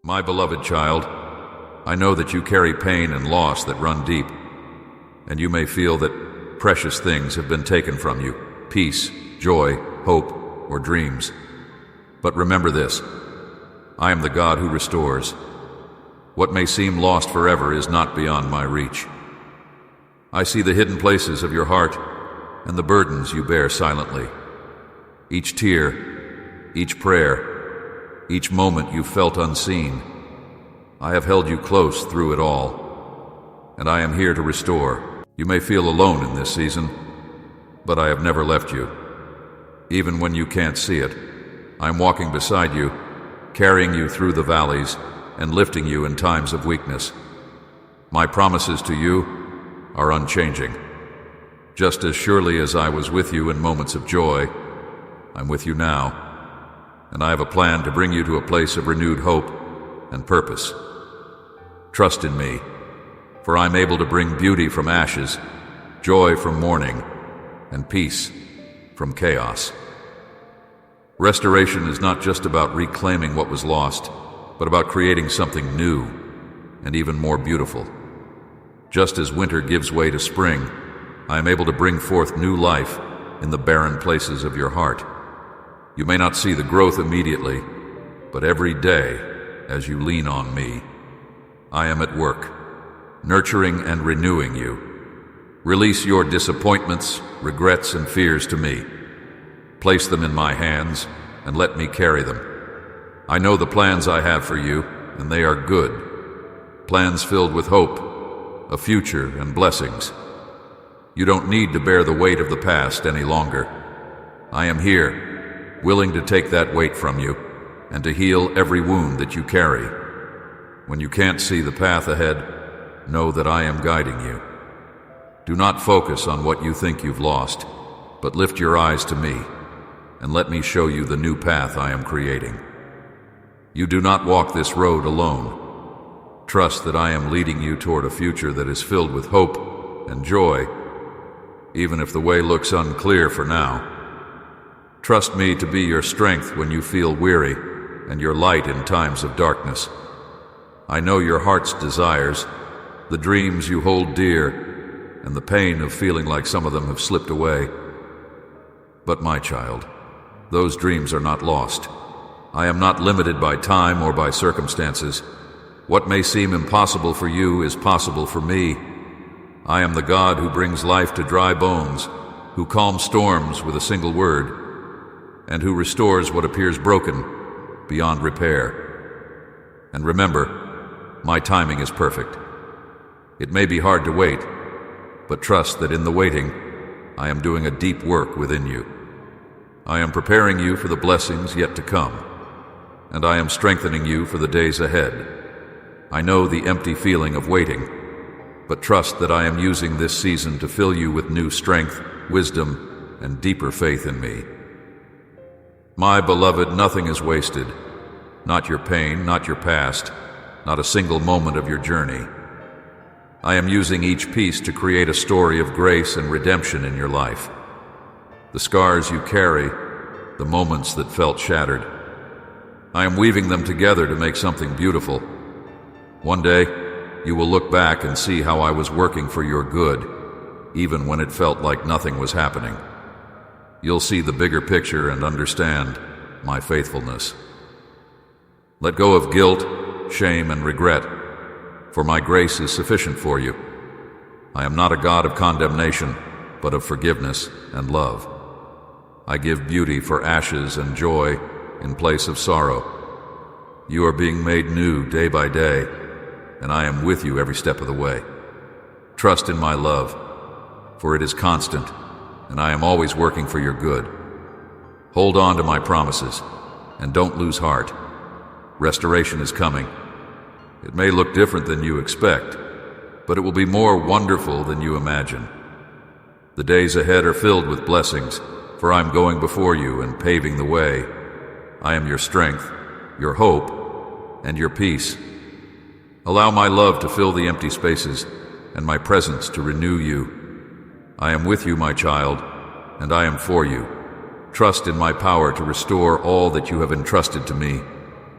My beloved child, I know that you carry pain and loss that run deep, and you may feel that precious things have been taken from you, peace, joy, hope, or dreams. But remember this, I am the God who restores. What may seem lost forever is not beyond my reach. I see the hidden places of your heart and the burdens you bear silently. Each tear, each prayer, each moment you felt unseen. I have held you close through it all, and I am here to restore. You may feel alone in this season, but I have never left you. Even when you can't see it, I'm walking beside you, carrying you through the valleys and lifting you in times of weakness. My promises to you are unchanging. Just as surely as I was with you in moments of joy, I'm with you now, and I have a plan to bring you to a place of renewed hope and purpose. Trust in me, for I'm able to bring beauty from ashes, joy from mourning, and peace from chaos. Restoration is not just about reclaiming what was lost, but about creating something new and even more beautiful. Just as winter gives way to spring, I am able to bring forth new life in the barren places of your heart. You may not see the growth immediately, but every day, as you lean on me, I am at work, nurturing and renewing you. Release your disappointments, regrets, and fears to me. Place them in my hands and let me carry them. I know the plans I have for you, and they are good. Plans filled with hope, a future, and blessings. You don't need to bear the weight of the past any longer. I am here, willing to take that weight from you and to heal every wound that you carry. When you can't see the path ahead, know that I am guiding you. Do not focus on what you think you've lost, but lift your eyes to me and let me show you the new path I am creating. You do not walk this road alone. Trust that I am leading you toward a future that is filled with hope and joy, even if the way looks unclear for now. Trust me to be your strength when you feel weary and your light in times of darkness. I know your heart's desires, the dreams you hold dear, and the pain of feeling like some of them have slipped away. But my child, those dreams are not lost. I am not limited by time or by circumstances. What may seem impossible for you is possible for me. I am the God who brings life to dry bones, who calms storms with a single word, and who restores what appears broken beyond repair. And remember, my timing is perfect. It may be hard to wait, but trust that in the waiting, I am doing a deep work within you. I am preparing you for the blessings yet to come, and I am strengthening you for the days ahead. I know the empty feeling of waiting, but trust that I am using this season to fill you with new strength, wisdom, and deeper faith in me. My beloved, nothing is wasted. Not your pain, not your past, not a single moment of your journey. I am using each piece to create a story of grace and redemption in your life. The scars you carry, the moments that felt shattered, I am weaving them together to make something beautiful. One day, you will look back and see how I was working for your good, even when it felt like nothing was happening. You'll see the bigger picture and understand my faithfulness. Let go of guilt, shame, and regret, for my grace is sufficient for you. I am not a God of condemnation, but of forgiveness and love. I give beauty for ashes and joy in place of sorrow. You are being made new day by day, and I am with you every step of the way. Trust in my love, for it is constant, and I am always working for your good. Hold on to my promises, and don't lose heart. Restoration is coming. It may look different than you expect, but it will be more wonderful than you imagine. The days ahead are filled with blessings, for I am going before you and paving the way. I am your strength, your hope, and your peace. Allow my love to fill the empty spaces and my presence to renew you. I am with you, my child, and I am for you. Trust in my power to restore all that you have entrusted to me.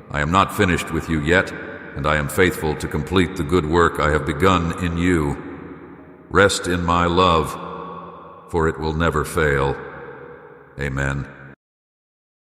I am not finished with you yet, and I am faithful to complete the good work I have begun in you. Rest in my love, for it will never fail. Amen.